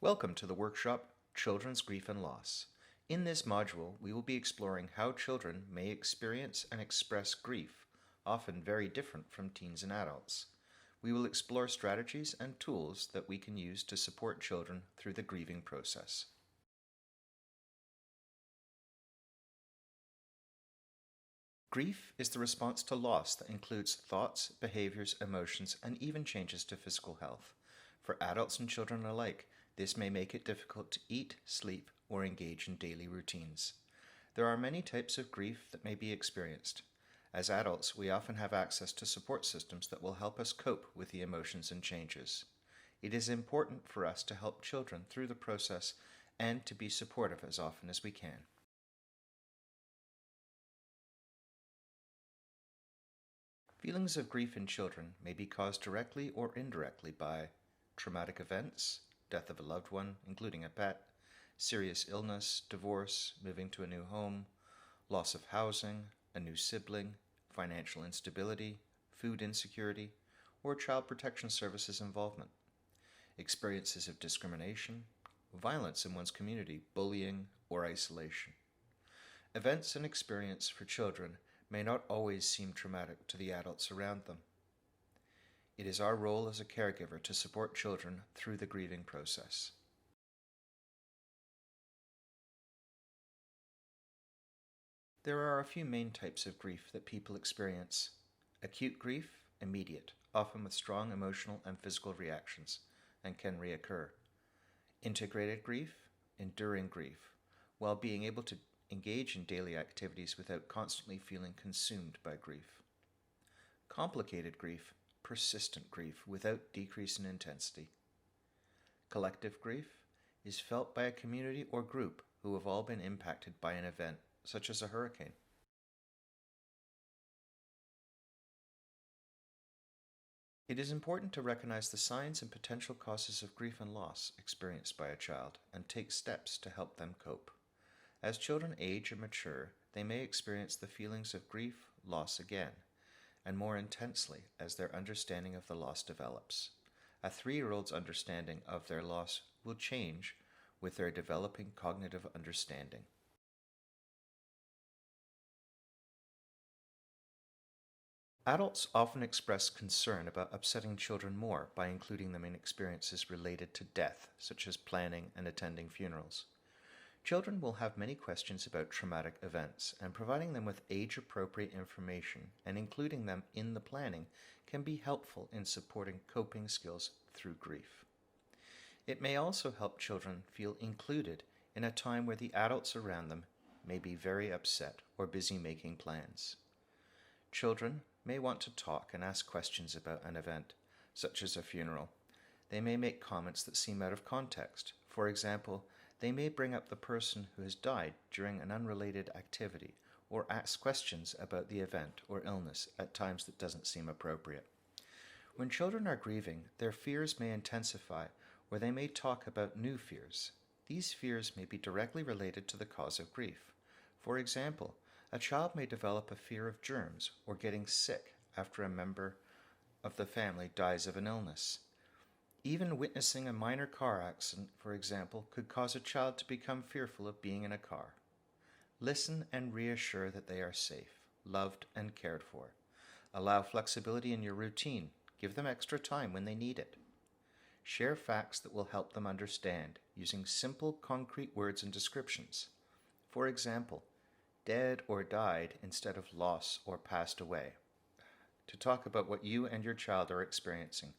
Welcome to the workshop Children's Grief and Loss. In this module, we will be exploring how children may experience and express grief, often very different from teens and adults. We will explore strategies and tools that we can use to support children through the grieving process. Grief is the response to loss that includes thoughts, behaviors, emotions, and even changes to physical health. For adults and children alike, this may make it difficult to eat, sleep, or engage in daily routines. There are many types of grief that may be experienced. As adults, we often have access to support systems that will help us cope with the emotions and changes. It is important for us to help children through the process and to be supportive as often as we can. Feelings of grief in children may be caused directly or indirectly by traumatic events, death of a loved one, including a pet, serious illness, divorce, moving to a new home, loss of housing, a new sibling, financial instability, food insecurity, or Child Protection Services involvement, experiences of discrimination, violence in one's community, bullying, or isolation. Events and experience for children may not always seem traumatic to the adults around them. It is our role as a caregiver to support children through the grieving process. There are a few main types of grief that people experience. Acute grief, immediate, often with strong emotional and physical reactions, and can reoccur. Integrated grief, enduring grief, while being able to engage in daily activities without constantly feeling consumed by grief. Complicated grief, persistent grief without decrease in intensity. Collective grief is felt by a community or group who have all been impacted by an event, such as a hurricane. It is important to recognize the signs and potential causes of grief and loss experienced by a child and take steps to help them cope. As children age and mature, they may experience the feelings of grief, loss again, and more intensely as their understanding of the loss develops. A 3-year-old's understanding of their loss will change with their developing cognitive understanding. Adults often express concern about upsetting children more by including them in experiences related to death, such as planning and attending funerals. Children will have many questions about traumatic events, and providing them with age-appropriate information and including them in the planning can be helpful in supporting coping skills through grief. It may also help children feel included in a time where the adults around them may be very upset or busy making plans. Children may want to talk and ask questions about an event, such as a funeral. They may make comments that seem out of context. For example, they may bring up the person who has died during an unrelated activity or ask questions about the event or illness at times that doesn't seem appropriate. When children are grieving, their fears may intensify or they may talk about new fears. These fears may be directly related to the cause of grief. For example, a child may develop a fear of germs or getting sick after a member of the family dies of an illness. Even witnessing a minor car accident, for example, could cause a child to become fearful of being in a car. Listen and reassure that they are safe, loved, and cared for. Allow flexibility in your routine. Give them extra time when they need it. Share facts that will help them understand, using simple, concrete words and descriptions. For example, dead or died instead of lost or passed away. To talk about what you and your child are experiencing.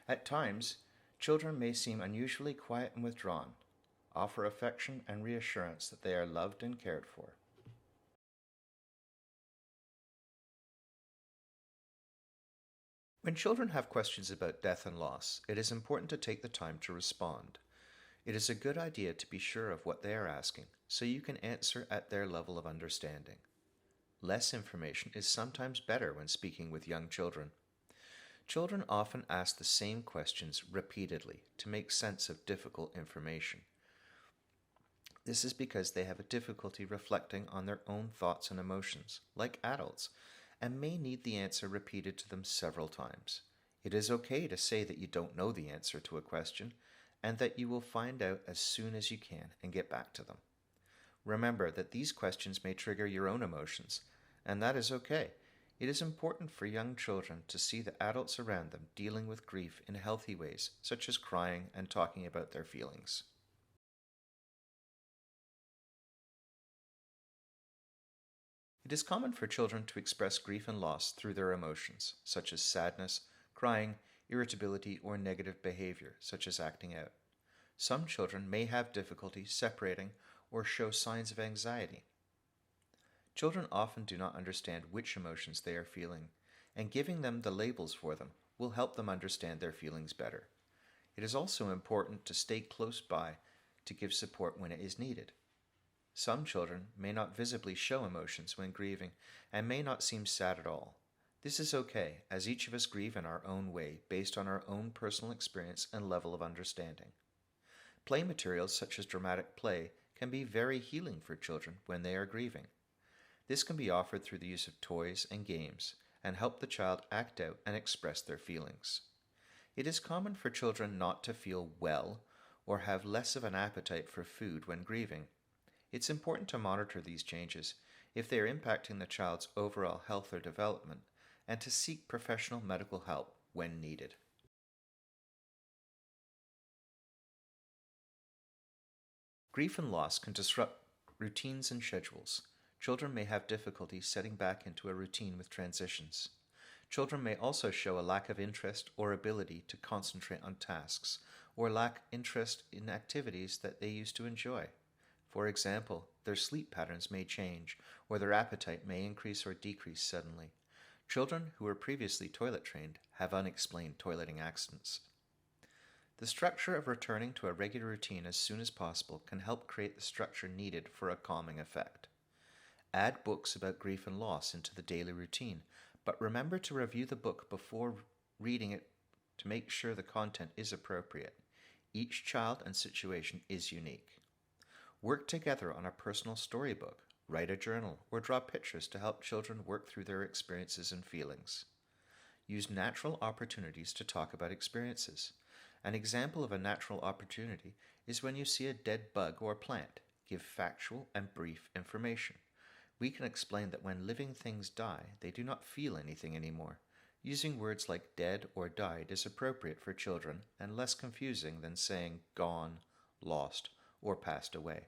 At times, children may seem unusually quiet and withdrawn. Offer affection and reassurance that they are loved and cared for. When children have questions about death and loss, it is important to take the time to respond. It is a good idea to be sure of what they are asking, so you can answer at their level of understanding. Less information is sometimes better when speaking with young children. Children often ask the same questions repeatedly to make sense of difficult information. This is because they have a difficulty reflecting on their own thoughts and emotions, like adults, and may need the answer repeated to them several times. It is okay to say that you don't know the answer to a question, and that you will find out as soon as you can and get back to them. Remember that these questions may trigger your own emotions, and that is okay. It is important for young children to see the adults around them dealing with grief in healthy ways, such as crying and talking about their feelings. It is common for children to express grief and loss through their emotions, such as sadness, crying, irritability, or negative behavior, such as acting out. Some children may have difficulty separating or show signs of anxiety. Children often do not understand which emotions they are feeling, and giving them the labels for them will help them understand their feelings better. It is also important to stay close by to give support when it is needed. Some children may not visibly show emotions when grieving and may not seem sad at all. This is okay, as each of us grieve in our own way based on our own personal experience and level of understanding. Play materials such as dramatic play can be very healing for children when they are grieving. This can be offered through the use of toys and games and help the child act out and express their feelings. It is common for children not to feel well or have less of an appetite for food when grieving. It's important to monitor these changes if they are impacting the child's overall health or development, and to seek professional medical help when needed. Grief and loss can disrupt routines and schedules. Children may have difficulty setting back into a routine with transitions. Children may also show a lack of interest or ability to concentrate on tasks, or lack interest in activities that they used to enjoy. For example, their sleep patterns may change, or their appetite may increase or decrease suddenly. Children who were previously toilet trained have unexplained toileting accidents. The structure of returning to a regular routine as soon as possible can help create the structure needed for a calming effect. Add books about grief and loss into the daily routine, but remember to review the book before reading it to make sure the content is appropriate. Each child and situation is unique. Work together on a personal storybook, write a journal, or draw pictures to help children work through their experiences and feelings. Use natural opportunities to talk about experiences. An example of a natural opportunity is when you see a dead bug or plant. Give factual and brief information. We can explain that when living things die, they do not feel anything anymore. Using words like dead or died is appropriate for children and less confusing than saying gone, lost, or passed away.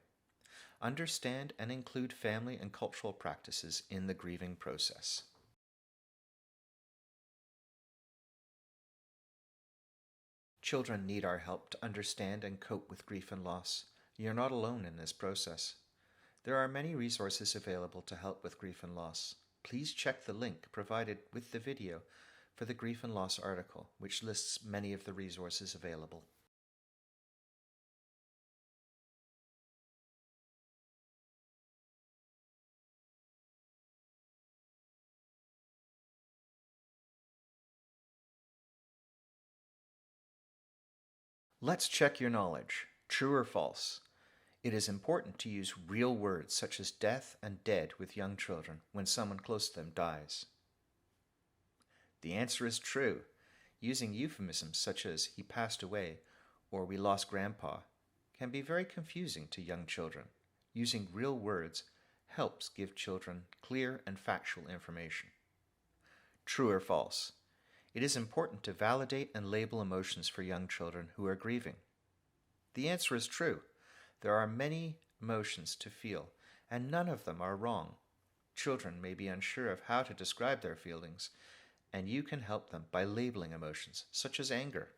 Understand and include family and cultural practices in the grieving process. Children need our help to understand and cope with grief and loss. You're not alone in this process. There are many resources available to help with grief and loss. Please check the link provided with the video for the grief and loss article, which lists many of the resources available. Let's check your knowledge. True or false? It is important to use real words such as death and dead with young children when someone close to them dies. The answer is true. Using euphemisms such as he passed away or we lost grandpa can be very confusing to young children. Using real words helps give children clear and factual information. True or false? It is important to validate and label emotions for young children who are grieving. The answer is true. There are many emotions to feel, and none of them are wrong. Children may be unsure of how to describe their feelings, and you can help them by labeling emotions such as anger,